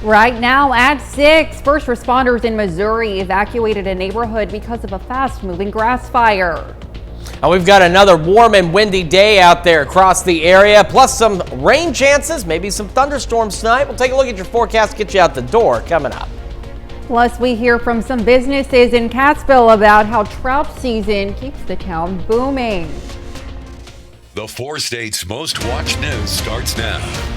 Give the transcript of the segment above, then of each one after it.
Right now at 6, first responders in Missouri evacuated a neighborhood because of a fast-moving grass fire. And we've got another warm and windy day out there across the area, plus some rain chances, maybe some thunderstorms tonight. We'll take a look at your forecast, get you out the door coming up. Plus, we hear from some businesses in Catskill about how trout season keeps the town booming. The 4 states' most watched news starts now.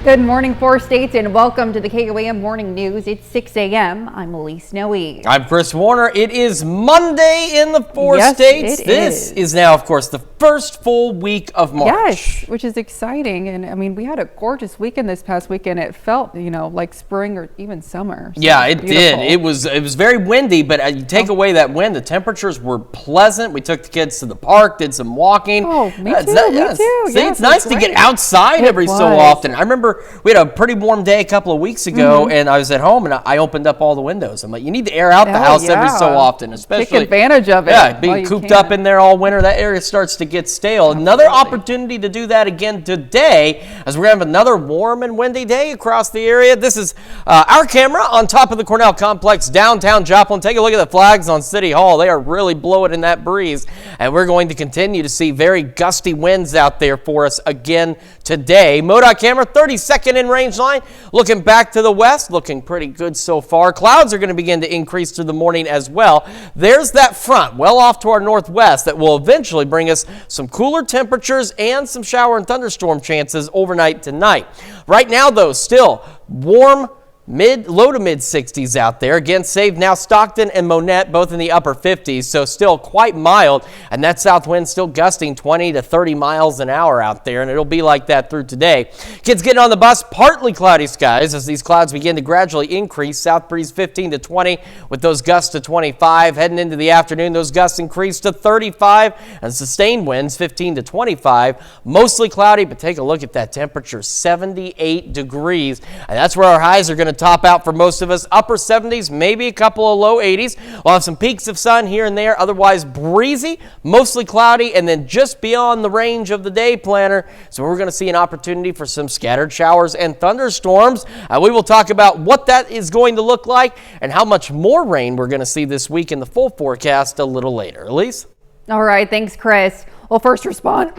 Good morning, 4 states, and welcome to the KOAM Morning News. It's 6 a.m. I'm Elise Noe. I'm Chris Warner. It is Monday in the 4 Yes, states. it This is. is now, of course, the first full week of March. Yes, which is exciting. And I mean, we had a gorgeous weekend this past weekend. It felt, like spring or even summer. So Yeah, it beautiful. did. It was very windy, but you take away that wind, the temperatures were pleasant. We took the kids to the park, did some walking. Oh, me too, Yes. me too. See, Yes, it's nice to that's get great. outside It every so was. often. I remember we had a pretty warm day a couple of weeks ago, and I was at home, and I opened up all the windows. I'm like, you need to air out the house every so often, especially. Take advantage of it. Yeah, while being you cooped can. up in there all winter, that area starts to get stale. Another opportunity to do that again today, as we're going to have another warm and windy day across the area. This is our camera on top of the Cornell Complex, downtown Joplin. Take a look at the flags on City Hall. They are really blowing in that breeze, and we're going to continue to see very gusty winds out there for us again today. MoDOT camera, 32nd in range line, looking back to the west, looking pretty good so far. Clouds are going to begin to increase through the morning as well. There's that front well off to our northwest that will eventually bring us some cooler temperatures and some shower and thunderstorm chances overnight tonight. Right now, though, still warm, low to mid 60s out there. Again, save now Stockton and Monette, both in the upper 50s, so still quite mild. And that south wind still gusting 20 to 30 miles an hour out there, and it'll be like that through today. Kids getting on the bus, partly cloudy skies as these clouds begin to gradually increase. South breeze 15 to 20 with those gusts to 25. Heading into the afternoon, those gusts increase to 35 and sustained winds 15 to 25. Mostly cloudy, but take a look at that temperature, 78 degrees. And that's where our highs are going to top out for most of us. Upper 70s, maybe a couple of low 80s. We'll have some peaks of sun here and there, otherwise breezy, mostly cloudy, and then just beyond the range of the day planner. So we're going to see an opportunity for some scattered showers and thunderstorms. We will talk about what that is going to look like and how much more rain we're going to see this week in the full forecast a little later. Elise? All right, thanks, Chris. Well, first responders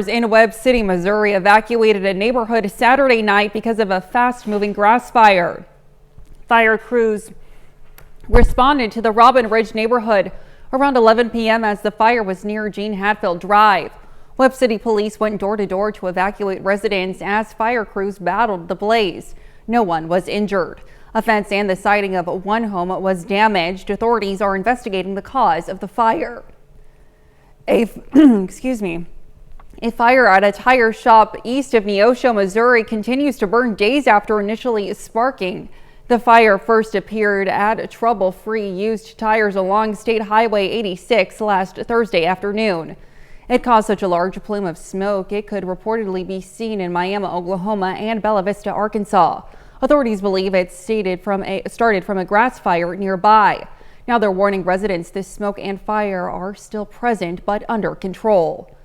in Webb City, Missouri evacuated a neighborhood Saturday night because of a fast-moving grass fire. Fire crews responded to the Robin Ridge neighborhood around 11 p.m. as the fire was near Gene Hatfield Drive. Webb City police went door to door to evacuate residents as fire crews battled the blaze. No one was injured. A fence and the siding of one home was damaged. Authorities are investigating the cause of the fire. A fire at a tire shop east of Neosho, Missouri continues to burn days after initially sparking. The fire first appeared at trouble-free used tires along State Highway 86 last Thursday afternoon. It caused such a large plume of smoke it could reportedly be seen in Miami, Oklahoma and Bella Vista, Arkansas. Authorities believe it started from a grass fire nearby. Now they're warning residents this smoke and fire are still present but under control.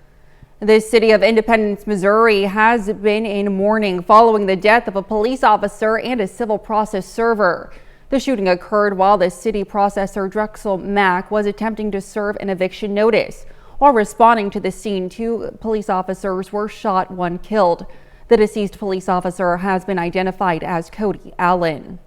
The city of Independence, Missouri has been in mourning following the death of a police officer and a civil process server. The shooting occurred while the city processor Drexel Mack was attempting to serve an eviction notice. While responding to the scene, 2 police officers were shot, 1 killed. The deceased police officer has been identified as Cody Allen.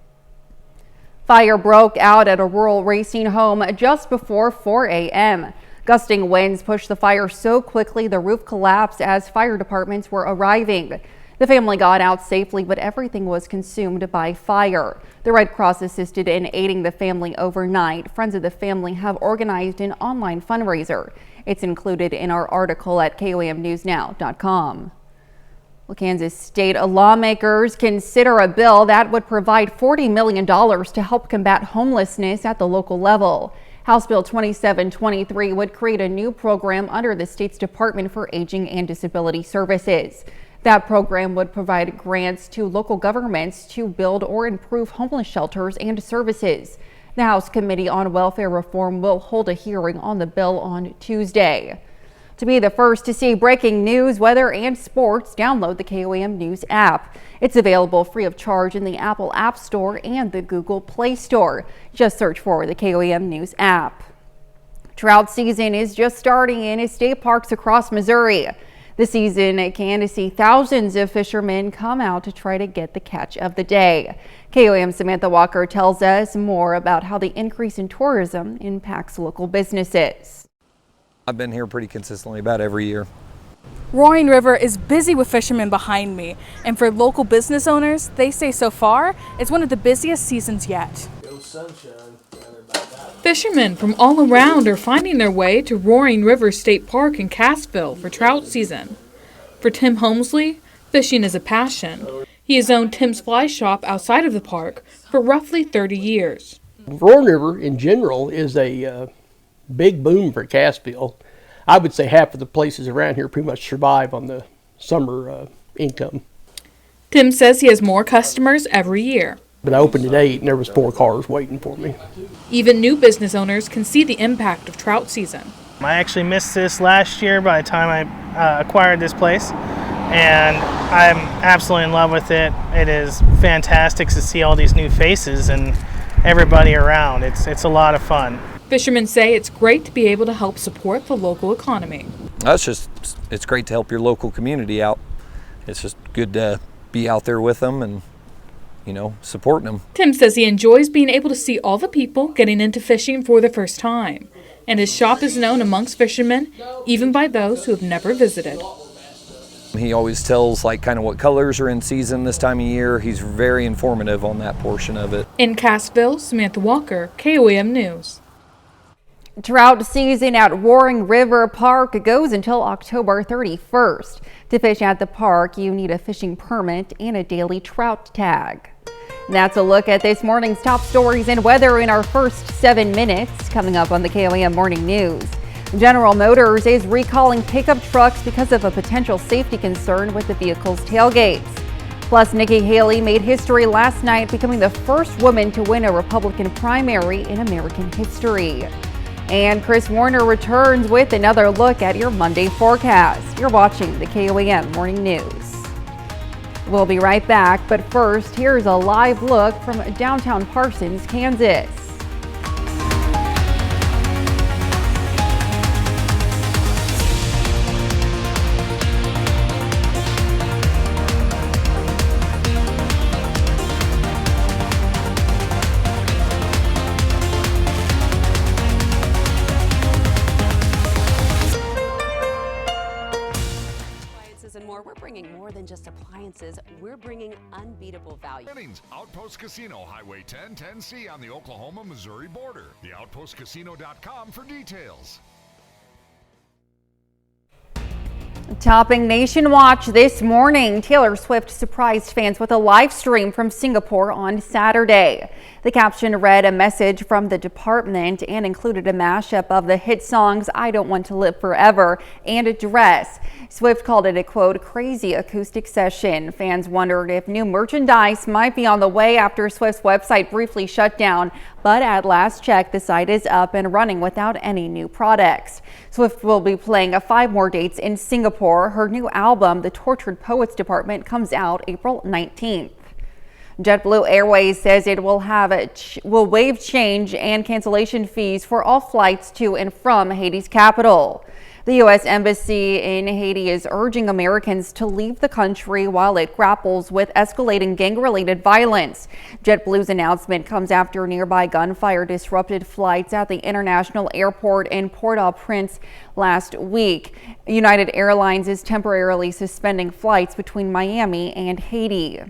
Fire broke out at a rural Racine home just before 4 a.m. Gusting winds pushed the fire so quickly the roof collapsed as fire departments were arriving. The family got out safely, but everything was consumed by fire. The Red Cross assisted in aiding the family overnight. Friends of the family have organized an online fundraiser. It's included in our article at KOAMnewsnow.com. Well, Kansas state lawmakers consider a bill that would provide $40 million to help combat homelessness at the local level. House Bill 2723 would create a new program under the state's Department for Aging and Disability Services. That program would provide grants to local governments to build or improve homeless shelters and services. The House Committee on Welfare Reform will hold a hearing on the bill on Tuesday. To be the first to see breaking news, weather, and sports, download the KOAM News app. It's available free of charge in the Apple App Store and the Google Play Store. Just search for the KOAM News app. Trout season is just starting in state parks across Missouri. This season can see thousands of fishermen come out to try to get the catch of the day. KOAM Samantha Walker tells us more about how the increase in tourism impacts local businesses. I've been here pretty consistently about every year. Roaring River is busy with fishermen behind me, and for local business owners, they say so far it's one of the busiest seasons yet. Fishermen from all around are finding their way to Roaring River State Park in Cassville for trout season. For Tim Holmesley, fishing is a passion. He has owned Tim's Fly Shop outside of the park for roughly 30 years. Roaring River in general is a big boom for Cassville. I would say half of the places around here pretty much survive on the summer income. Tim says he has more customers every year. But I opened at 8 and there was 4 cars waiting for me. Even new business owners can see the impact of trout season. I actually missed this last year by the time I acquired this place, and I'm absolutely in love with it. It is fantastic to see all these new faces and everybody around. It's a lot of fun. Fishermen say it's great to be able to help support the local economy. It's great to help your local community out. It's just good to be out there with them and, supporting them. Tim says he enjoys being able to see all the people getting into fishing for the first time. And his shop is known amongst fishermen, even by those who have never visited. He always tells kind of what colors are in season this time of year. He's very informative on that portion of it. In Cassville, Samantha Walker, KOAM News. Trout season at Roaring River Park goes until October 31st. To fish at the park, you need a fishing permit and a daily trout tag. That's a look at this morning's top stories and weather in our first 7 minutes. Coming up on the KOAM Morning News. General Motors is recalling pickup trucks because of a potential safety concern with the vehicle's tailgates. Plus, Nikki Haley made history last night, becoming the first woman to win a Republican primary in American history. And Chris Warner returns with another look at your Monday forecast. You're watching the KOAM Morning News. We'll be right back, but first, here's a live look from downtown Parsons, Kansas. We're bringing more than just appliances. We're bringing unbeatable value. Outpost Casino, Highway 1010C on the Oklahoma-Missouri border. TheOutpostCasino.com for details. Topping Nation Watch this morning, Taylor Swift surprised fans with a live stream from Singapore on Saturday. The caption read a message from the department and included a mashup of the hit songs I Don't Want to Live Forever and a Dress. Swift called it a, quote, crazy acoustic session. Fans wondered if new merchandise might be on the way after Swift's website briefly shut down, but at last check, the site is up and running without any new products. Swift will be playing 5 more dates in Singapore. Her new album, The Tortured Poets Department, comes out April 19th. JetBlue Airways says it will waive change and cancellation fees for all flights to and from Haiti's capital. The U.S. Embassy in Haiti is urging Americans to leave the country while it grapples with escalating gang-related violence. JetBlue's announcement comes after nearby gunfire disrupted flights at the international airport in Port-au-Prince last week. United Airlines is temporarily suspending flights between Miami and Haiti.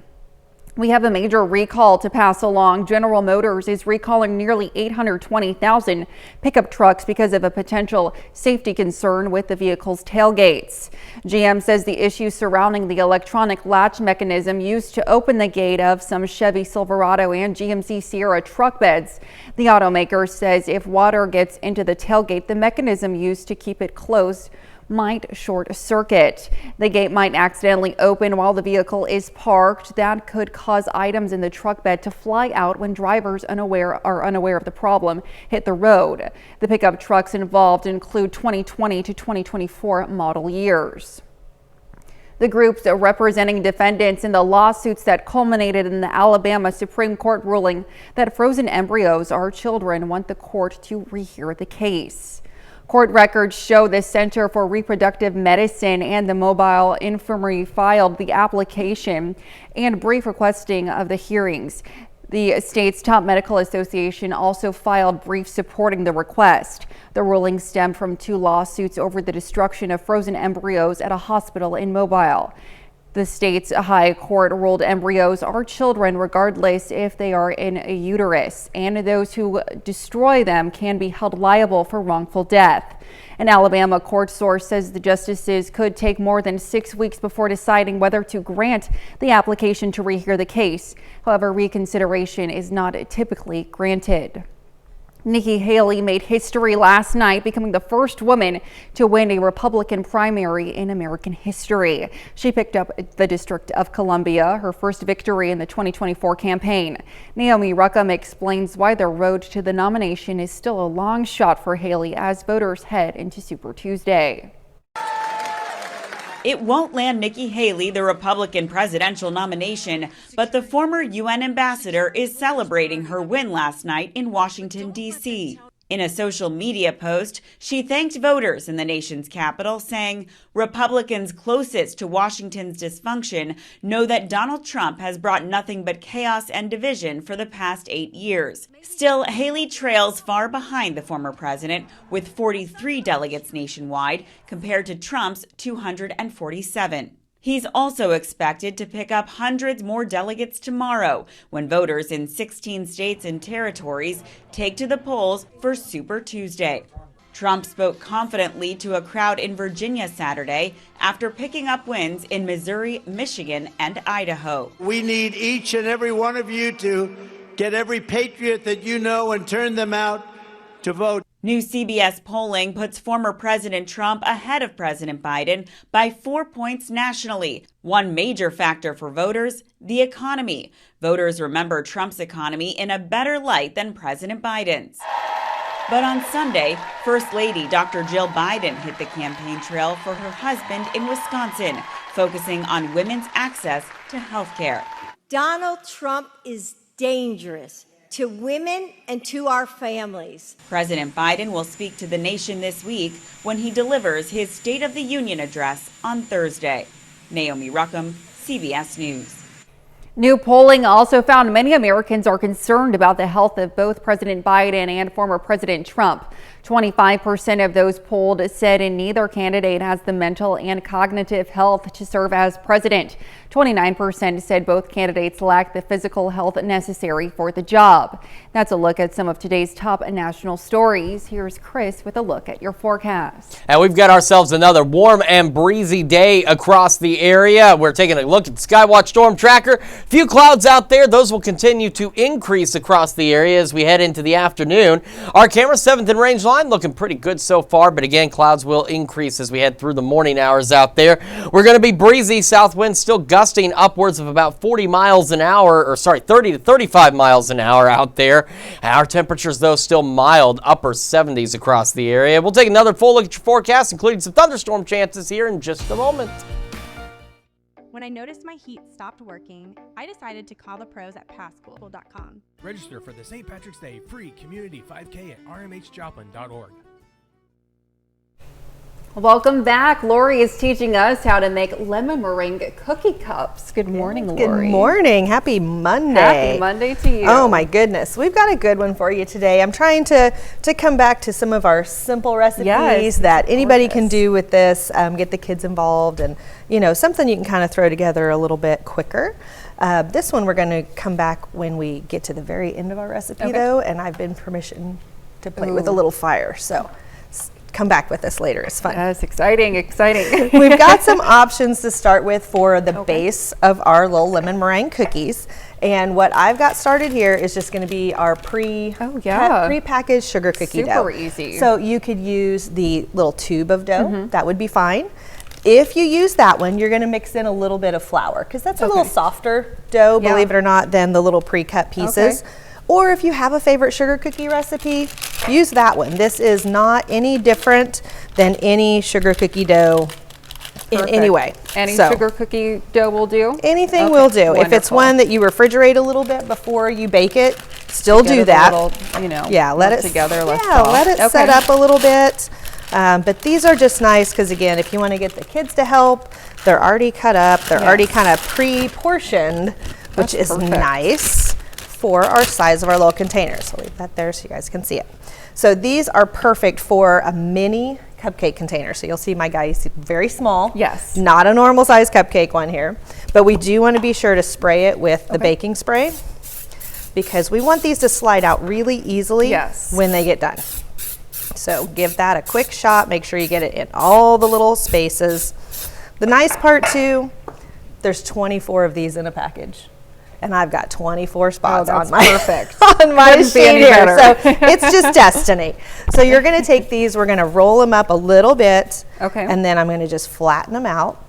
We have a major recall to pass along. General Motors is recalling nearly 820,000 pickup trucks because of a potential safety concern with the vehicle's tailgates. GM says the issues surrounding the electronic latch mechanism used to open the gate of some Chevy Silverado and GMC Sierra truck beds. The automaker says if water gets into the tailgate, the mechanism used to keep it closed might short circuit. The gate might accidentally open while the vehicle is parked. That could cause items in the truck bed to fly out when drivers are unaware of the problem hit the road. The pickup trucks involved include 2020 to 2024 model years. The groups representing defendants in the lawsuits that culminated in the Alabama Supreme Court ruling that frozen embryos are children want the court to rehear the case. Court records show the Center for Reproductive Medicine and the Mobile Infirmary filed the application and brief requesting of the hearings. The state's top medical association also filed briefs supporting the request. The ruling stemmed from 2 lawsuits over the destruction of frozen embryos at a hospital in Mobile. The state's high court ruled embryos are children regardless if they are in a uterus, and those who destroy them can be held liable for wrongful death. An Alabama court source says the justices could take more than 6 weeks before deciding whether to grant the application to rehear the case. However, reconsideration is not typically granted. Nikki Haley made history last night, becoming the first woman to win a Republican primary in American history. She picked up the District of Columbia, her first victory in the 2024 campaign. Naomi Ruckham explains why the road to the nomination is still a long shot for Haley as voters head into Super Tuesday. It won't land Nikki Haley the Republican presidential nomination, but the former UN ambassador is celebrating her win last night in Washington, D.C. In a social media post, she thanked voters in the nation's capital, saying, "Republicans closest to Washington's dysfunction know that Donald Trump has brought nothing but chaos and division for the past 8 years." Still, Haley trails far behind the former president, with 43 delegates nationwide, compared to Trump's 247. He's also expected to pick up hundreds more delegates tomorrow when voters in 16 states and territories take to the polls for Super Tuesday. Trump spoke confidently to a crowd in Virginia Saturday after picking up wins in Missouri, Michigan, and Idaho. We need each and every one of you to get every patriot that you know and turn them out to vote. New CBS polling puts former President Trump ahead of President Biden by 4 points nationally. One major factor for voters, the economy. Voters remember Trump's economy in a better light than President Biden's. But on Sunday, First Lady Dr. Jill Biden hit the campaign trail for her husband in Wisconsin, focusing on women's access to health care. Donald Trump is dangerous to women and to our families. President Biden will speak to the nation this week when he delivers his State of the Union address on Thursday. Naomi Ruckham, CBS News. New polling also found many Americans are concerned about the health of both President Biden and former President Trump. 25% of those polled said neither candidate has the mental and cognitive health to serve as president. 29% said both candidates lack the physical health necessary for the job. That's a look at some of today's top national stories. Here's Chris with a look at your forecast. And we've got ourselves another warm and breezy day across the area. We're taking a look at the Skywatch Storm Tracker. Few clouds out there. Those will continue to increase across the area as we head into the afternoon. Our camera 7th and range line looking pretty good so far, but again, clouds will increase as we head through the morning hours out there. We're going to be breezy. South winds still gusting upwards of about 40 miles an hour, or 30 to 35 miles an hour out there. Our temperatures, though, still mild, upper 70s across the area. We'll take another full look at your forecast, including some thunderstorm chances here in just a moment. When I noticed my heat stopped working, I decided to call the pros at passcool.com. Register for the St. Patrick's Day free community 5K at rmhjoplin.org. Welcome back. Lori is teaching us how to make lemon meringue cookie cups. Good morning, Lori. Good morning. Happy Monday. Happy Monday to you. Oh my goodness. We've got a good one for you today. I'm trying to come back to some of our simple recipes that anybody can do with this, get the kids involved, and something you can kind of throw together a little bit quicker. This one we're going to come back when we get to the very end of our recipe though, and I've been permission to play with a little fire. So come back with us later. It's fun. That's exciting. We've got some options to start with for the base of our little lemon meringue cookies. And what I've got started here is just going to be our pre-packaged sugar cookie dough. Super easy. So you could use the little tube of dough. That would be fine. If you use that one, you're going to mix in a little bit of flour because that's a little softer dough, believe it or not, than the little pre-cut pieces. Or if you have a favorite sugar cookie recipe, use that one. This is not any different than any sugar cookie dough in any way. Any sugar cookie dough will do? Anything will do. Wonderful. If it's one that you refrigerate a little bit before you bake it, still do that. Let it together. Let it set up a little bit. But these are just nice because, again, if you want to get the kids to help, they're already cut up. They're already kind of pre-portioned, which is nice for our size of our little containers. So I'll leave that there so you guys can see it. So these are perfect for a mini cupcake container. So you'll see my guy is very small. Yes. Not a normal size cupcake one here. But we do want to be sure to spray it with the baking spray because we want these to slide out really easily when they get done. So give that a quick shot. Make sure you get it in all the little spaces. The nice part too, there's 24 of these in a package. And I've got 24 spots on my on my sheet here. So it's just destiny. So you're going to take these, we're going to roll them up a little bit. And then I'm going to just flatten them out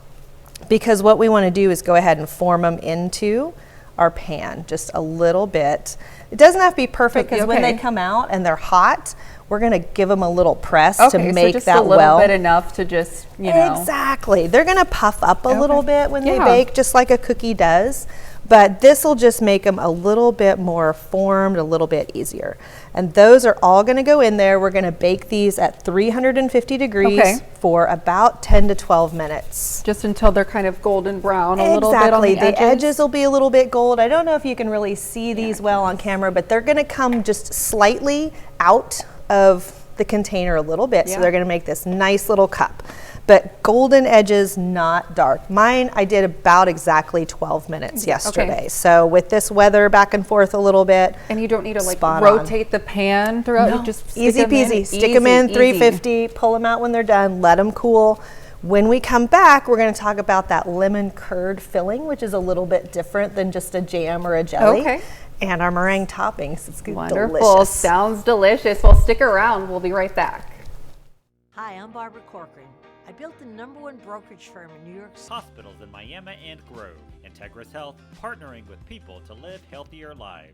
because what we want to do is go ahead and form them into our pan just a little bit. It doesn't have to be perfect because when they come out and they're hot, we're going to give them a little press to make just that a little bit enough to just, Exactly. They're going to puff up a little bit when they bake, just like a cookie does. But this will just make them a little bit more formed, a little bit easier. And those are all going to go in there. We're going to bake these at 350 degrees for about 10 to 12 minutes. Just until they're kind of golden brown a little bit on the edges. The edges will be a little bit gold. I don't know if you can really see these well on camera, but they're going to come just slightly out of the container a little bit. So they're going to make this nice little cup. But golden edges, not dark. Mine, I did about exactly 12 minutes yesterday. So with this weather back and forth a little bit. And you don't need to like rotate the pan throughout. You just easy peasy. Stick them in 350, pull them out when they're done, let them cool. When we come back, we're going to talk about that lemon curd filling, which is a little bit different than just a jam or a jelly. And our meringue toppings. It's wonderful. Delicious. Sounds delicious. Well, stick around. We'll be right back. Hi, I'm Barbara Corcoran. I built the #1 brokerage firm in New York City. Hospitals in Miami and Grove. Integris Health, partnering with people to live healthier lives.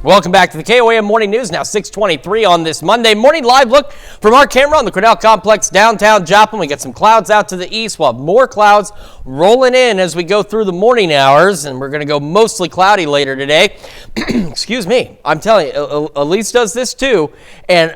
Welcome back to the KOAM Morning News, now 6:23 on this Monday morning. Live look from our camera on the Cornell Complex downtown Joplin. We got some clouds out to the east. We'll have more clouds rolling in as we go through the morning hours, and we're going to go mostly cloudy later today. Excuse me. I'm telling you, Elise does this too, and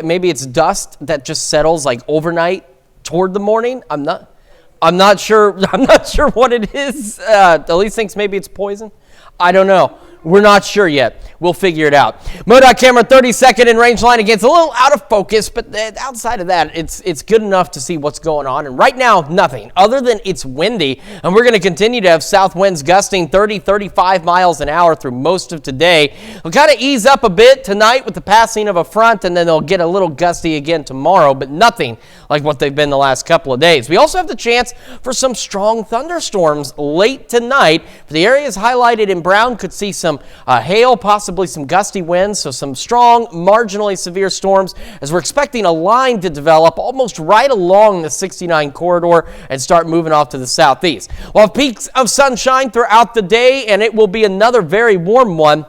maybe it's dust that just settles like overnight toward the morning. I'm not sure. I'm not sure what it is. Elise thinks maybe it's poison. I don't know. We're not sure yet. We'll figure it out. MoDOT camera 32nd in range line again. It's a little out of focus, but outside of that, it's good enough to see what's going on. And right now, nothing other than it's windy. And we're going to continue to have south winds gusting 30, 35 miles an hour through most of today. We'll kind of ease up a bit tonight with the passing of a front, and then they'll get a little gusty again tomorrow, but nothing like what they've been the last couple of days. We also have the chance for some strong thunderstorms late tonight. For the areas highlighted in brown, could see some hail, possibly some gusty winds, so some strong, marginally severe storms as we're expecting a line to develop almost right along the 69 corridor and start moving off to the southeast. We'll have peaks of sunshine throughout the day, and it will be another very warm one.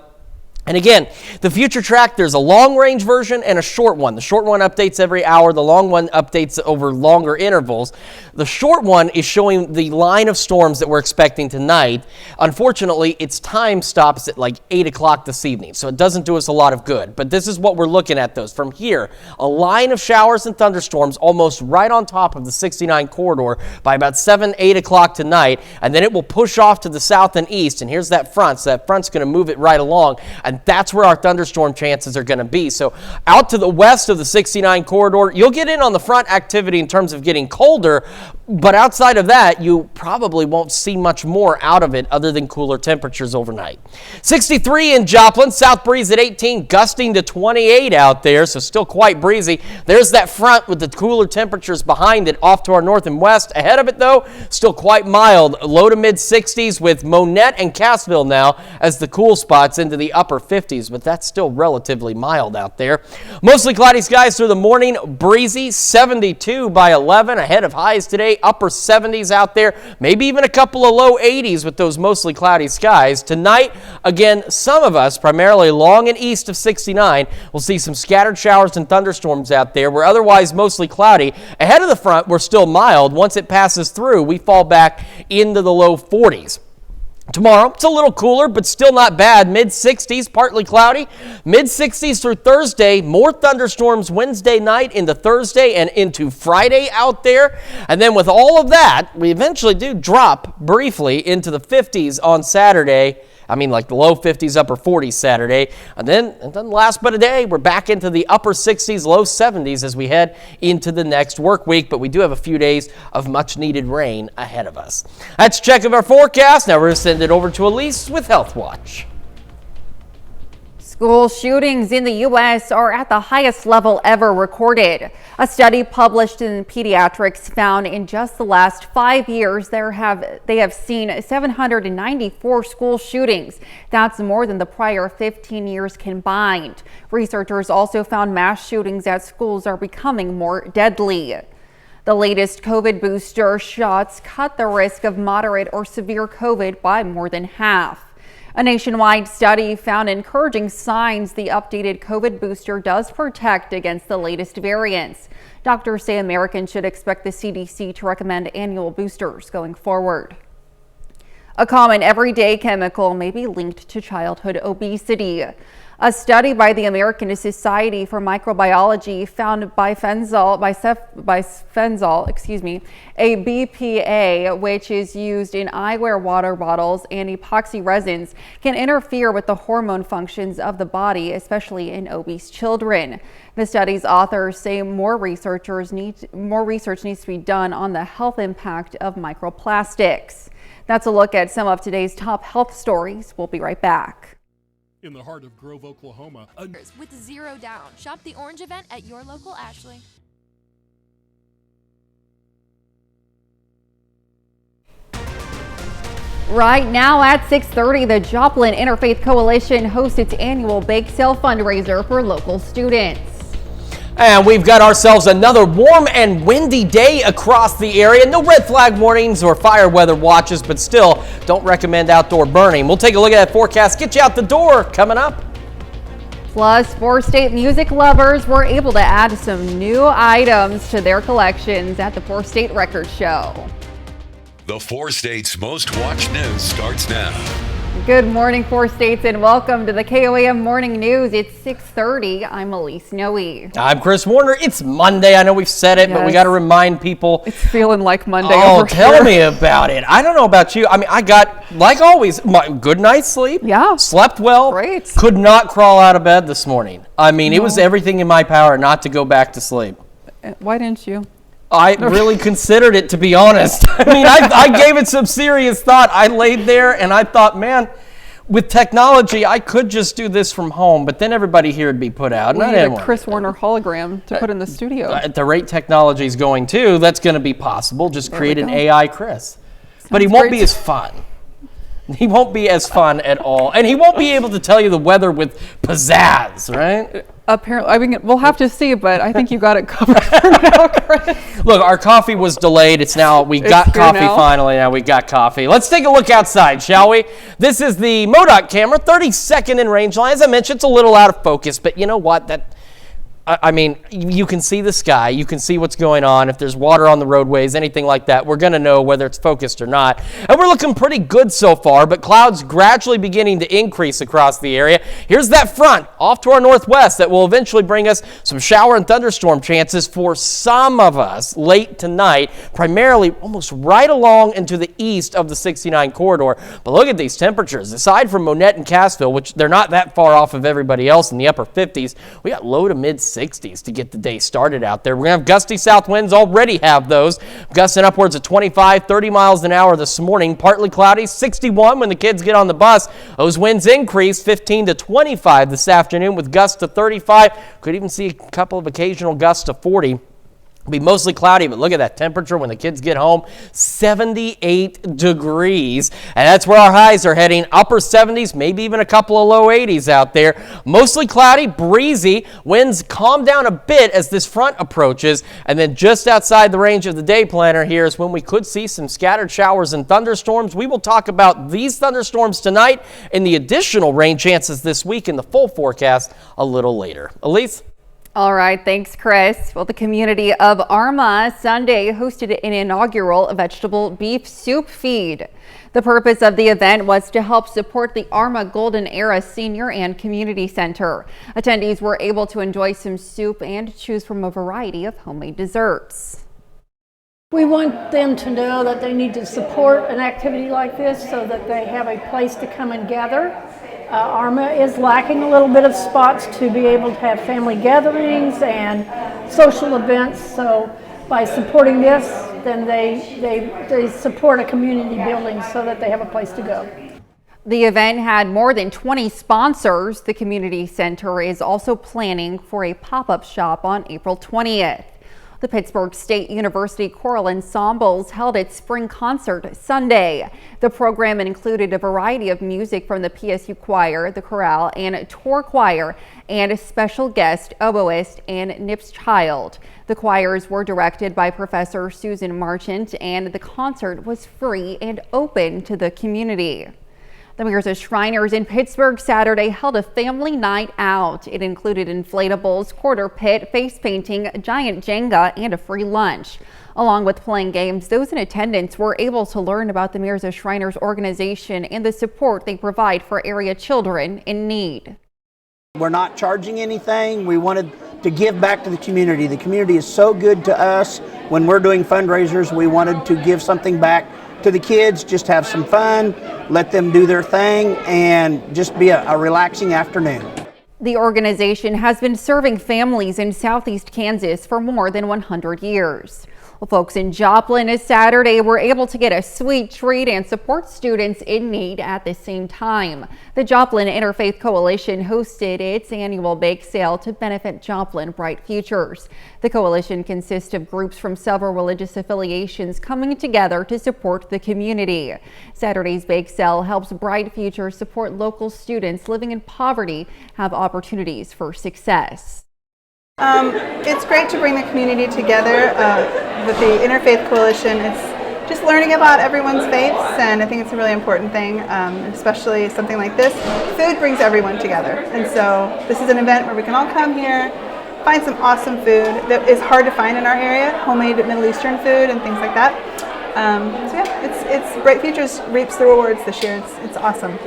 And again, the future track, there's a long-range version and a short one. The short one updates every hour. The long one updates over longer intervals. The short one is showing the line of storms that we're expecting tonight. Unfortunately, its time stops at like 8 o'clock this evening, so it doesn't do us a lot of good. But this is what we're looking at, those. From here, a line of showers and thunderstorms almost right on top of the 69 corridor by about 7, 8 o'clock tonight, and then it will push off to the south and east. And here's that front, so that front's going to move it right along. And that's where our thunderstorm chances are going to be. So out to the west of the 69 corridor, you'll get in on the front activity in terms of getting colder, But outside of that, you probably won't see much more out of it other than cooler temperatures overnight. 63 in Joplin, south breeze at 18, gusting to 28 out there, so still quite breezy. There's that front with the cooler temperatures behind it off to our north and west. Ahead of it, though, still quite mild, low to mid 60s with Monette and Cassville now as the cool spots into the upper 50s, but that's still relatively mild out there. Mostly cloudy skies through the morning, breezy, 72 by 11, ahead of highs today. Upper 70s out there, maybe even a couple of low 80s with those mostly cloudy skies. Tonight, again, some of us, primarily along and east of 69, will see some scattered showers and thunderstorms out there. We're otherwise mostly cloudy. Ahead of the front, we're still mild. Once it passes through, we fall back into the low 40s. Tomorrow, it's a little cooler, but still not bad. Mid-60s, partly cloudy. Mid-60s through Thursday. More thunderstorms Wednesday night into Thursday and into Friday out there. And then with all of that, we eventually do drop briefly into the 50s on Saturday. I mean, like the low 50s, upper 40s Saturday. And then last but a day, we're back into the upper 60s, low 70s as we head into the next work week. But we do have a few days of much needed rain ahead of us. That's a check of our forecast. Now we're going to send it over to Elise with Health Watch. School shootings in the U.S. are at the highest level ever recorded. A study published in Pediatrics found in just the last 5 years they have seen 794 school shootings. That's more than the prior 15 years combined. Researchers also found mass shootings at schools are becoming more deadly. The latest COVID booster shots cut the risk of moderate or severe COVID by more than half. A nationwide study found encouraging signs the updated COVID booster does protect against the latest variants. Doctors say Americans should expect the CDC to recommend annual boosters going forward. A common everyday chemical may be linked to childhood obesity. A study by the American Society for Microbiology found bifenthol, a BPA, which is used in eyewear water bottles and epoxy resins, can interfere with the hormone functions of the body, especially in obese children. The study's authors say more research needs to be done on the health impact of microplastics. That's a look at some of today's top health stories. We'll be right back. In the heart of Grove, Oklahoma. With zero down. Shop the Orange event at your local Ashley. Right now at 6:30, the Joplin Interfaith Coalition hosts its annual bake sale fundraiser for local students. And we've got ourselves another warm and windy day across the area. No red flag warnings or fire weather watches, but still don't recommend outdoor burning. We'll take a look at that forecast, get you out the door coming up. Plus, 4-state music lovers were able to add some new items to their collections at the 4-State Record Show. The 4 States Most Watched News starts now. Good morning, 4 States, and welcome to the KOAM Morning News. It's 6:30. I'm Elise Noe. I'm Chris Warner. It's Monday. I know we've said it, but we got to remind people. It's feeling like Monday. Oh, over tell here. me about it. I don't know about you. I mean, I got, like always, my good night's sleep. Yeah. Slept well. Great. Could not crawl out of bed this morning. I mean, it was everything in my power not to go back to sleep. Why didn't you? I really considered it, to be honest. I mean, I gave it some serious thought. I laid there and I thought, man, with technology, I could just do this from home, but then everybody here would be put out. We need a Chris Warner hologram to put in the studio. At the rate technology is going to, that's going to be possible. Just create an AI Chris. But he won't be as fun. He won't be as fun at all. And he won't be able to tell you the weather with pizzazz, right? Apparently, I mean, we'll have to see, but I think you got it covered for now, Chris. Look, our coffee was delayed. It's got coffee finally. Now we got coffee. Let's take a look outside, shall we? This is the MoDOT camera, 32nd in range line. As I mentioned, it's a little out of focus, but you know what? I mean, you can see the sky. You can see what's going on. If there's water on the roadways, anything like that, we're going to know whether it's focused or not. And we're looking pretty good so far, but clouds gradually beginning to increase across the area. Here's that front off to our northwest that will eventually bring us some shower and thunderstorm chances for some of us late tonight, primarily almost right along into the east of the 69 corridor. But look at these temperatures. Aside from Monette and Cassville, which they're not that far off of everybody else in the upper 50s, we got low to mid 60s to get the day started out there. We're going to have gusty south winds, already have those, gusting upwards of 25, 30 miles an hour this morning. Partly cloudy, 61 when the kids get on the bus. Those winds increase 15 to 25 this afternoon with gusts to 35. Could even see a couple of occasional gusts to 40. It'll be mostly cloudy, but look at that temperature when the kids get home, 78 degrees. And that's where our highs are heading, upper 70s, maybe even a couple of low 80s out there. Mostly cloudy, breezy. Winds calm down a bit as this front approaches. And then just outside the range of the day planner here is when we could see some scattered showers and thunderstorms. We will talk about these thunderstorms tonight and the additional rain chances this week in the full forecast a little later. Elise? All right, thanks, Chris. Well, the community of Arma Sunday hosted an inaugural vegetable beef soup feed. The purpose of the event was to help support the Arma Golden Era Senior and Community Center. Attendees were able to enjoy some soup and choose from a variety of homemade desserts. We want them to know that they need to support an activity like this so that they have a place to come and gather. Arma is lacking a little bit of spots to be able to have family gatherings and social events. So by supporting this, then they support a community building so that they have a place to go. The event had more than 20 sponsors. The community center is also planning for a pop-up shop on April 20th. The Pittsburgh State University Choral Ensembles held its spring concert Sunday. The program included a variety of music from the PSU Choir, the Chorale, and Tour Choir, and a special guest oboist and Nips Child. The choirs were directed by Professor Susan Marchant, and the concert was free and open to the community. The Mirza Shriners in Pittsburgh Saturday held a family night out. It included inflatables, quarter pit, face painting, giant Jenga, and a free lunch. Along with playing games, those in attendance were able to learn about the Mirza Shriners organization and the support they provide for area children in need. We're not charging anything. We wanted to give back to the community. The community is so good to us. When we're doing fundraisers, we wanted to give something back to the kids, just have some fun, let them do their thing, and just be a relaxing afternoon. The organization has been serving families in southeast Kansas for more than 100 years. Well, folks in Joplin this Saturday were able to get a sweet treat and support students in need at the same time. The Joplin Interfaith Coalition hosted its annual bake sale to benefit Joplin Bright Futures. The coalition consists of groups from several religious affiliations coming together to support the community. Saturday's bake sale helps Bright Futures support local students living in poverty have opportunities for success. It's great to bring the community together with the Interfaith Coalition. It's just learning about everyone's faiths, and I think it's a really important thing, especially something like this. Food brings everyone together, and so this is an event where we can all come here, find some awesome food that is hard to find in our area, homemade Middle Eastern food and things like that. So yeah, it's Bright Futures reaps the rewards this year. It's awesome.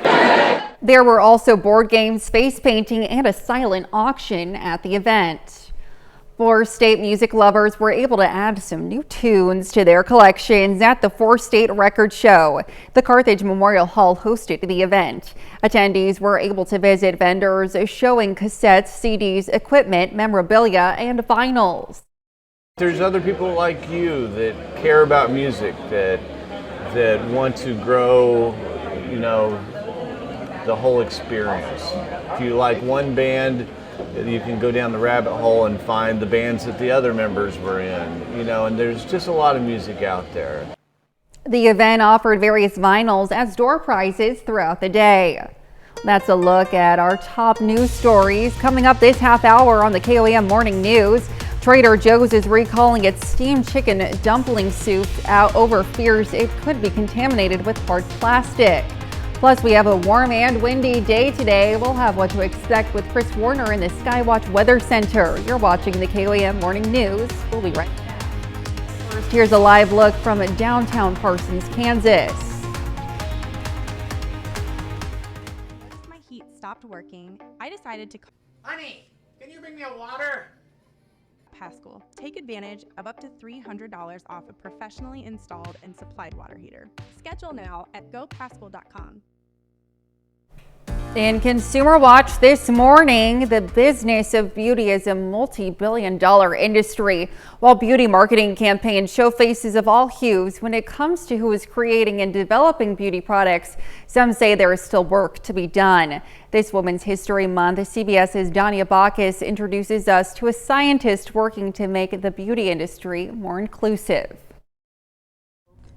There were also board games, face painting, and a silent auction at the event. Four state music lovers were able to add some new tunes to their collections at the Four State Record Show. The Carthage Memorial Hall hosted the event. Attendees were able to visit vendors showing cassettes, CDs, equipment, memorabilia, and vinyls. There's other people like you that care about music, that want to grow, the whole experience. If you like one band, you can go down the rabbit hole and find the bands that the other members were in, and there's just a lot of music out there. The event offered various vinyls as door prizes throughout the day. That's a look at our top news stories. Coming up this half hour on the KOAM Morning News, Trader Joe's is recalling its steamed chicken dumpling soup over fears it could be contaminated with hard plastic. Plus, we have a warm and windy day today. We'll have what to expect with Chris Warner in the Skywatch Weather Center. You're watching the KOAM Morning News. We'll be right back. First, here's a live look from downtown Parsons, Kansas. Once my heat stopped working, I decided to Honey, can you bring me a water? Pascal. Take advantage of up to $300 off a professionally installed and supplied water heater. Schedule now at gopascal.com. In Consumer Watch this morning, the business of beauty is a multi-billion-dollar industry. While beauty marketing campaigns show faces of all hues, when it comes to who is creating and developing beauty products, some say there is still work to be done. This Women's History Month, CBS's Danya Bacchus introduces us to a scientist working to make the beauty industry more inclusive.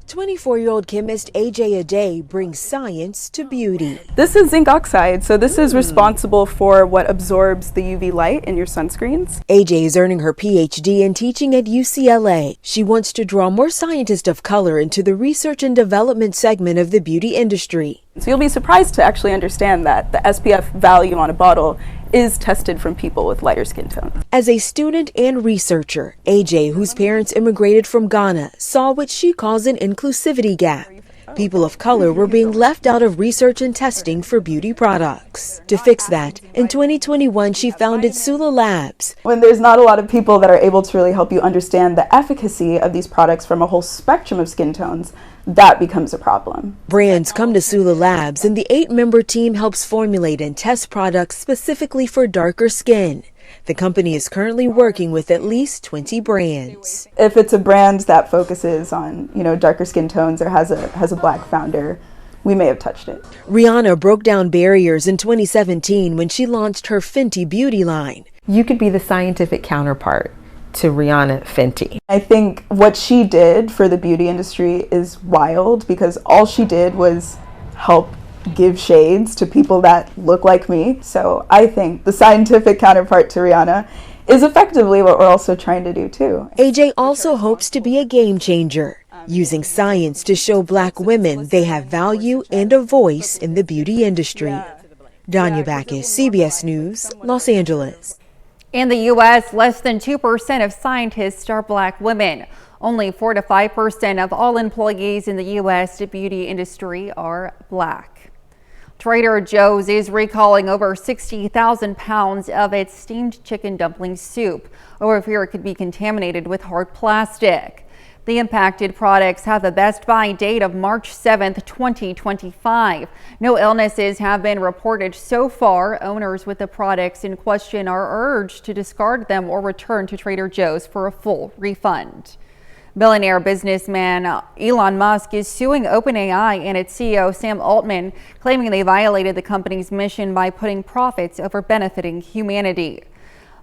24-year-old chemist AJ Aday brings science to beauty. This is zinc oxide, so this is responsible for what absorbs the UV light in your sunscreens. AJ is earning her PhD and teaching at UCLA. She wants to draw more scientists of color into the research and development segment of the beauty industry. So you'll be surprised to actually understand that the SPF value on a bottle is tested from people with lighter skin tone. As a student and researcher, AJ, whose parents immigrated from Ghana, saw what she calls an inclusivity gap. People of color were being left out of research and testing for beauty products. To fix that, in 2021, she founded Sula Labs. When there's not a lot of people that are able to really help you understand the efficacy of these products from a whole spectrum of skin tones, that becomes a problem. Brands come to Sula Labs, and the 8-member team helps formulate and test products specifically for darker skin. The company is currently working with at least 20 brands. If it's a brand that focuses on, darker skin tones or has a black founder, we may have touched it. Rihanna broke down barriers in 2017 when she launched her Fenty beauty line. You could be the scientific counterpart to Rihanna Fenty. I think what she did for the beauty industry is wild because all she did was help give shades to people that look like me. So I think the scientific counterpart to Rihanna is effectively what we're also trying to do too. AJ also hopes to be a game changer, using science to show Black women they have value and a voice in the beauty industry. Danya Bacchus, CBS News, Los Angeles. In the U.S., less than 2% of scientists are Black women. Only 4 to 5% of all employees in the U.S. beauty industry are Black. Trader Joe's is recalling over 60,000 pounds of its steamed chicken dumpling soup over fear it could be contaminated with hard plastic. The impacted products have a best buy date of March 7th, 2025. No illnesses have been reported so far. Owners with the products in question are urged to discard them or return to Trader Joe's for a full refund. Billionaire businessman Elon Musk is suing OpenAI and its CEO Sam Altman, claiming they violated the company's mission by putting profits over benefiting humanity.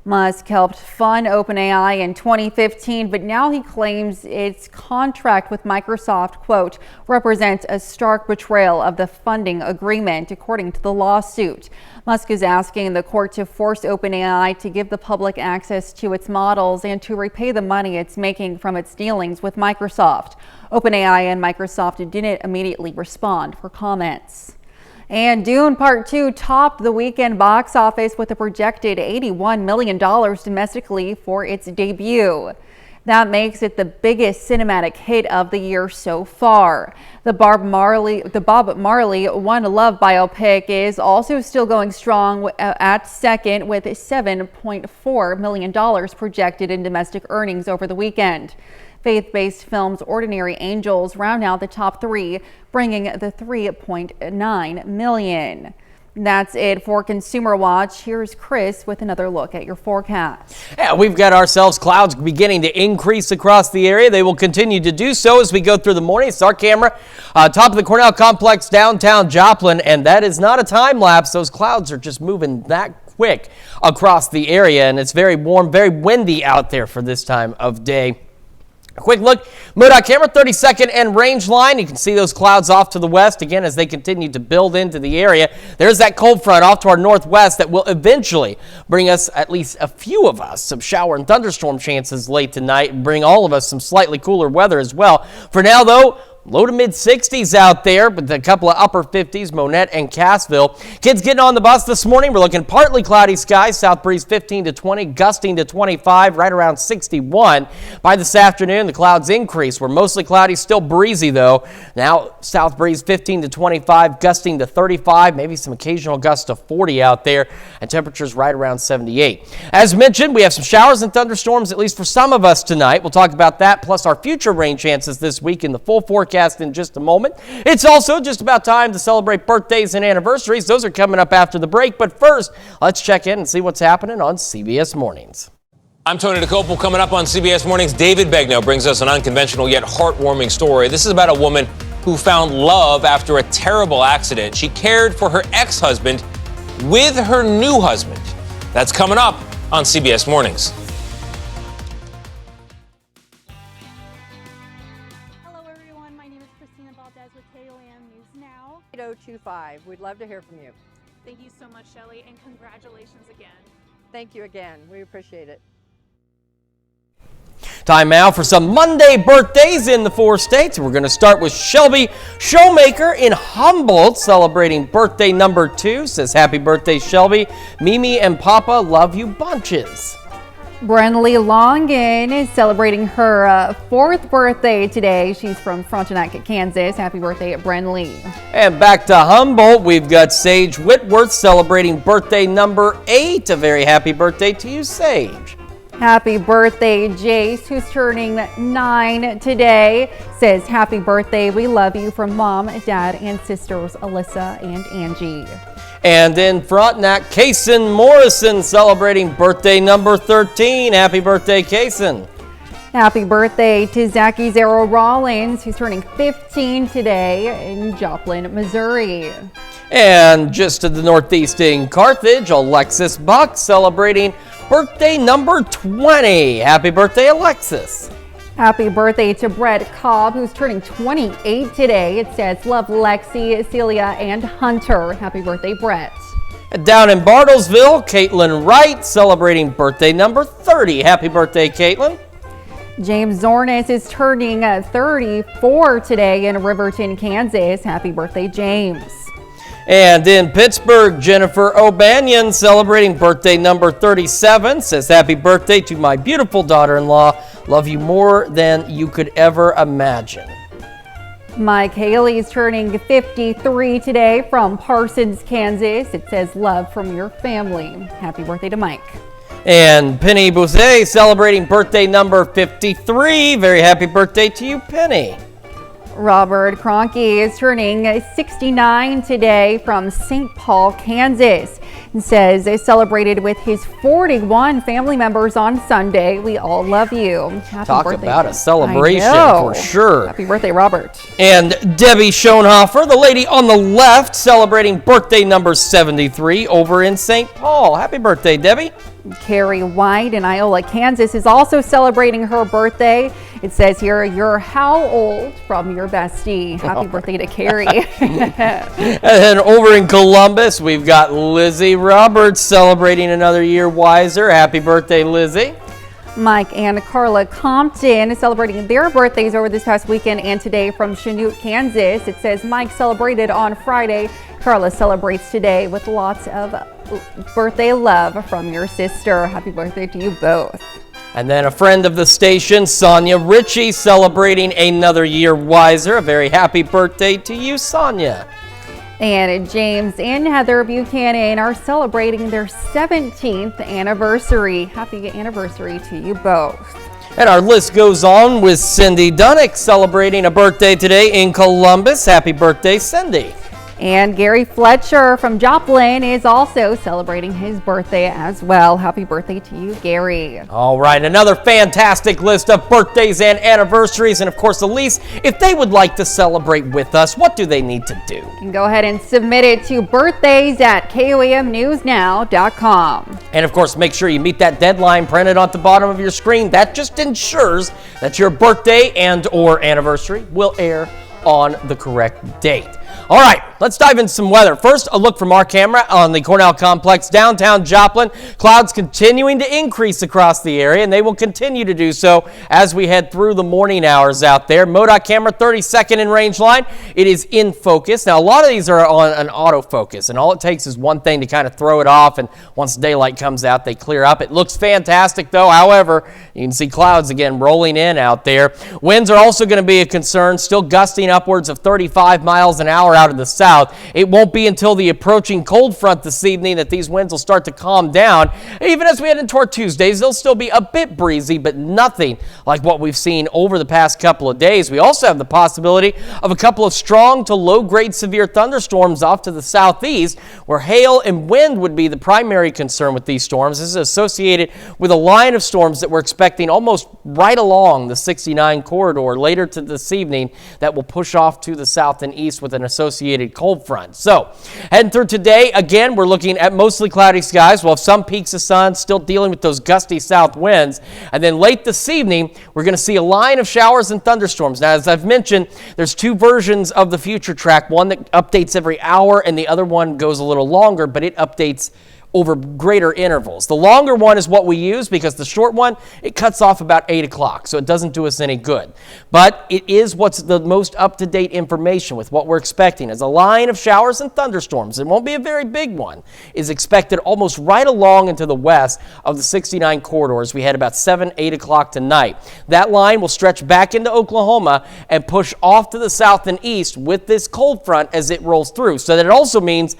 Musk helped fund OpenAI in 2015, but now he claims its contract with Microsoft, quote, represents a stark betrayal of the funding agreement, according to the lawsuit. Musk is asking the court to force OpenAI to give the public access to its models and to repay the money it's making from its dealings with Microsoft. OpenAI and Microsoft didn't immediately respond for comments. And Dune Part 2 topped the weekend box office with a projected $81 million domestically for its debut. That makes it the biggest cinematic hit of the year so far. The Bob Marley One Love biopic is also still going strong at second with $7.4 million projected in domestic earnings over the weekend. Faith-based films Ordinary Angels round out the top 3, bringing the $3.9 million. That's it for Consumer Watch. Here's Chris with another look at your forecast. Yeah, we've got ourselves clouds beginning to increase across the area. They will continue to do so as we go through the morning. It's our camera, top of the Cornell Complex, downtown Joplin, and that is not a time lapse. Those clouds are just moving that quick across the area, and it's very warm, very windy out there for this time of day. A quick look, MoDOT camera, 32nd and range line. You can see those clouds off to the west again as they continue to build into the area. There's that cold front off to our northwest that will eventually bring us, at least a few of us, some shower and thunderstorm chances late tonight and bring all of us some slightly cooler weather as well. For now, though, low to mid 60s out there, but a couple of upper 50s, Monette and Cassville. Kids getting on the bus this morning. We're looking partly cloudy skies, south breeze 15 to 20, gusting to 25, right around 61. By this afternoon, the clouds increase. We're mostly cloudy, still breezy though. Now south breeze 15 to 25, gusting to 35, maybe some occasional gusts to 40 out there, and temperatures right around 78. As mentioned, we have some showers and thunderstorms, at least for some of us tonight. We'll talk about that, plus our future rain chances this week in the full forecast Newscast in just a moment. It's also just about time to celebrate birthdays and anniversaries. Those are coming up after the break. But first, let's check in and see what's happening on CBS Mornings. I'm Tony DeCopel. Coming up on CBS Mornings, David Begnaud brings us an unconventional yet heartwarming story. This is about a woman who found love after a terrible accident. She cared for her ex-husband with her new husband. That's coming up on CBS Mornings. Hello, everyone. My name is Christina Valdez with KOAM News Now. 8025. We'd love to hear from you. Thank you so much, Shelley, and congratulations again. Thank you again. We appreciate it. Time now for some Monday birthdays in the 4 states. We're going to start with Shelby Showmaker in Humboldt, celebrating birthday number 2. Says, happy birthday, Shelby. Mimi and Papa love you bunches. Brenly Longin is celebrating her 4th birthday today. She's from Frontenac, Kansas. Happy birthday, Brenly. And back to Humboldt, we've got Sage Whitworth celebrating birthday number 8. A very happy birthday to you, Sage. Happy birthday, Jace, who's turning 9 today. Says, happy birthday. We love you from Mom, Dad, and sisters, Alyssa and Angie. And in Frontenac, Kaysen Morrison celebrating birthday number 13. Happy birthday, Kaysen. Happy birthday to Zachy Zero Rollins, who's turning 15 today in Joplin, Missouri. And just to the northeast in Carthage, Alexis Buck celebrating birthday number 20. Happy birthday, Alexis. Happy birthday to Brett Cobb, who's turning 28 today. It says, love Lexi, Celia, and Hunter. Happy birthday, Brett. And down in Bartlesville, Caitlin Wright celebrating birthday number 30. Happy birthday, Caitlin. James Zornis is turning 34 today in Riverton, Kansas. Happy birthday, James. And in Pittsburgh, Jennifer O'Banion celebrating birthday number 37. Says, happy birthday to my beautiful daughter-in-law. Love you more than you could ever imagine. Mike Haley is turning 53 today from Parsons, Kansas. It says, love from your family. Happy birthday to Mike. And Penny Bouzet celebrating birthday number 53. Very happy birthday to you, Penny. Robert Cronky is turning 69 today from St. Paul, Kansas. It says they celebrated with his 41 family members on Sunday. We all love you. Happy Talk birthday. about a celebration for sure. Happy birthday, Robert. And Debbie Schoenhofer, the lady on the left, celebrating birthday number 73 over in St. Paul. Happy birthday, Debbie. Carrie White in Iola, Kansas is also celebrating her birthday. It says here, you're how old from your bestie. Happy birthday to Carrie. And then over in Columbus, we've got Lizzie Roberts celebrating another year wiser. Happy birthday, Lizzie. Mike and Carla Compton celebrating their birthdays over this past weekend and today from Chanute, Kansas. It says Mike celebrated on Friday. Carla celebrates today with lots of birthday love from your sister. Happy birthday to you both. And then a friend of the station, Sonia Ritchie, celebrating another year wiser. A very happy birthday to you, Sonia. And James and Heather Buchanan are celebrating their 17th anniversary. Happy anniversary to you both. And our list goes on with Cindy Dunnick celebrating a birthday today in Columbus. Happy birthday, Cindy. And Gary Fletcher from Joplin is also celebrating his birthday as well. Happy birthday to you, Gary. All right, another fantastic list of birthdays and anniversaries. And of course, Elise, if they would like to celebrate with us, what do they need to do? You can go ahead and submit it to birthdays@KOAMnewsnow.com. And of course, make sure you meet that deadline printed on the bottom of your screen. That just ensures that your birthday and or anniversary will air on the correct date. All right, let's dive into some weather. First, a look from our camera on the Cornell Complex, downtown Joplin. Clouds continuing to increase across the area, and they will continue to do so as we head through the morning hours out there. MoDOT camera 32nd in range line. It is in focus. Now, a lot of these are on an autofocus, and all it takes is one thing to kind of throw it off, and once daylight comes out, they clear up. It looks fantastic, though. However, you can see clouds again rolling in out there. Winds are also going to be a concern, still gusting upwards of 35 miles an hour out of the south. south. It won't be until the approaching cold front this evening that these winds will start to calm down. Even as we head into our Tuesdays, they'll still be a bit breezy, but nothing like what we've seen over the past couple of days. We also have the possibility of a couple of strong to low-grade severe thunderstorms off to the southeast, where hail and wind would be the primary concern with these storms. This is associated with a line of storms that we're expecting almost right along the 69 corridor later to this evening that will push off to the south and east with an associated cold front. So heading through today, again, we're looking at mostly cloudy skies. We'll have some peaks of sun, still dealing with those gusty south winds. And then late this evening, we're going to see a line of showers and thunderstorms. Now, as I've mentioned, there's two versions of the future track, one that updates every hour and the other one goes a little longer, but it updates over greater intervals. The longer one is what we use because the short one, it cuts off about 8 o'clock, so it doesn't do us any good. But it is what's the most up-to-date information with what we're expecting. As a line of showers and thunderstorms, it won't be a very big one, is expected almost right along into the west of the 69 corridors. We had about 7, 8 o'clock tonight. That line will stretch back into Oklahoma and push off to the south and east with this cold front as it rolls through. So that it also means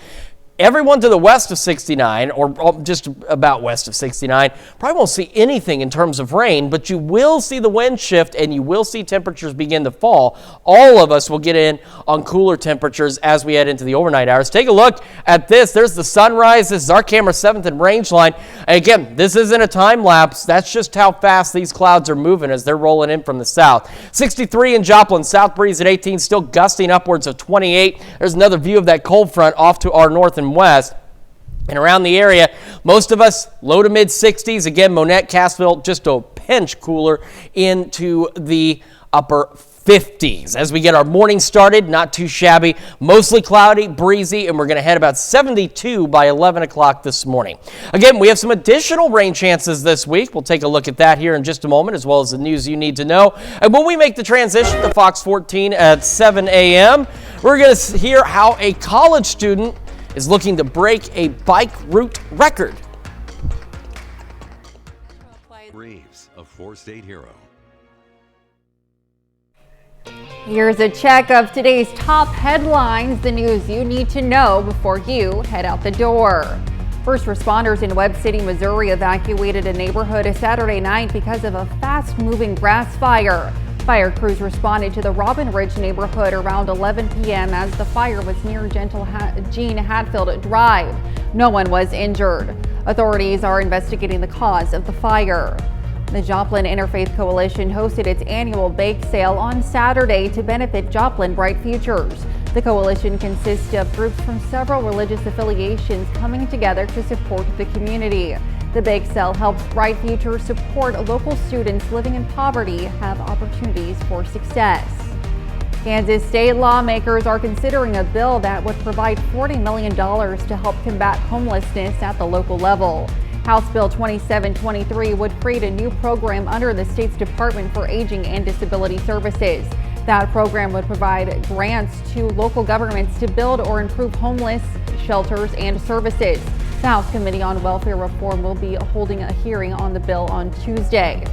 everyone to the west of 69, or just about west of 69, probably won't see anything in terms of rain, but you will see the wind shift and you will see temperatures begin to fall. All of us will get in on cooler temperatures as we head into the overnight hours. Take a look at this. There's the sunrise. This is our camera 7th and range line. And again, this isn't a time lapse. That's just how fast these clouds are moving as they're rolling in from the south. 63 in Joplin, south breeze at 18, still gusting upwards of 28. There's another view of that cold front off to our north and west. And around the area, most of us low to mid 60s. Again, Monette, Cassville, just a pinch cooler into the upper 50s. As we get our morning started, not too shabby, mostly cloudy, breezy, and we're going to head about 72 by 11 o'clock this morning. Again, we have some additional rain chances this week. We'll take a look at that here in just a moment, as well as the news you need to know. And when we make the transition to Fox 14 at 7 a.m., we're going to hear how a college student is looking to break a bike route record. Reeves, a 4-state hero. Here's a check of today's top headlines, the news you need to know before you head out the door. First responders in Webb City, Missouri evacuated a neighborhood Saturday night because of a fast-moving grass fire. Fire crews responded to the Robin Ridge neighborhood around 11 p.m. as the fire was near Gene Hatfield Drive. No one was injured. Authorities are investigating the cause of the fire. The Joplin Interfaith Coalition hosted its annual bake sale on Saturday to benefit Joplin Bright Futures. The coalition consists of groups from several religious affiliations coming together to support the community. The bake sale helps Bright Futures support local students living in poverty have opportunities for success. Kansas state lawmakers are considering a bill that would provide $40 million to help combat homelessness at the local level. House Bill 2723 would create a new program under the state's Department for Aging and Disability Services. That program would provide grants to local governments to build or improve homeless shelters and services. The House Committee on Welfare Reform will be holding a hearing on the bill on Tuesday.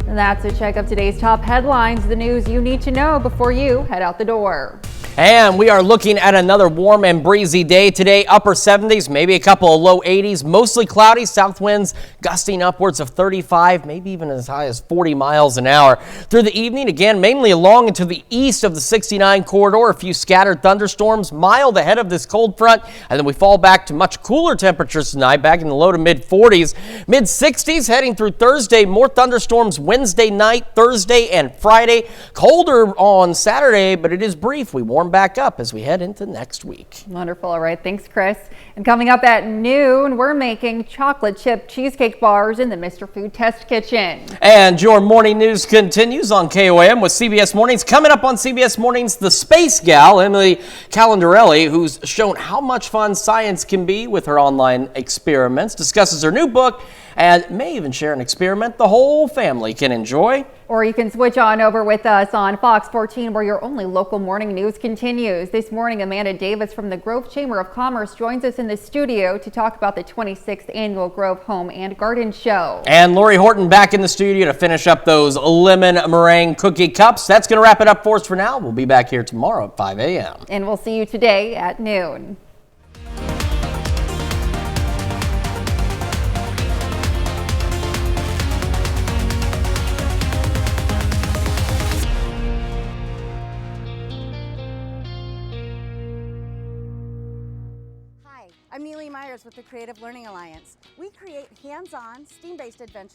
And that's a check of today's top headlines, the news you need to know before you head out the door. And we are looking at another warm and breezy day today. Upper 70s, maybe a couple of low 80s, mostly cloudy, south winds gusting upwards of 35, maybe even as high as 40 miles an hour. Through the evening, again, mainly along and to the east of the 69 corridor, a few scattered thunderstorms, mild ahead of this cold front, and then we fall back to much cooler temperatures tonight, back in the low to mid 40s, mid 60s heading through Thursday. More thunderstorms Wednesday night, Thursday, and Friday. Colder on Saturday, but it is brief. We warm back up as we head into next week. Wonderful. All right. Thanks, Chris. And coming up at noon, we're making chocolate chip cheesecake bars in the Mr. Food Test Kitchen. And your morning news continues on KOAM with CBS Mornings. Coming up on CBS Mornings, the space gal, Emily Calendarelli, who's shown how much fun science can be with her online experiments, discusses her new book and may even share an experiment the whole family can enjoy. Or you can switch on over with us on Fox 14, where your only local morning news continues. This morning, Amanda Davis from the Grove Chamber of Commerce joins us in the studio to talk about the 26th Annual Grove Home and Garden Show. And Lori Horton back in the studio to finish up those lemon meringue cookie cups. That's going to wrap it up for us for now. We'll be back here tomorrow at 5 a.m. And we'll see you today at noon. I'm Neely Myers with the Creative Learning Alliance. We create hands-on, STEAM-based adventures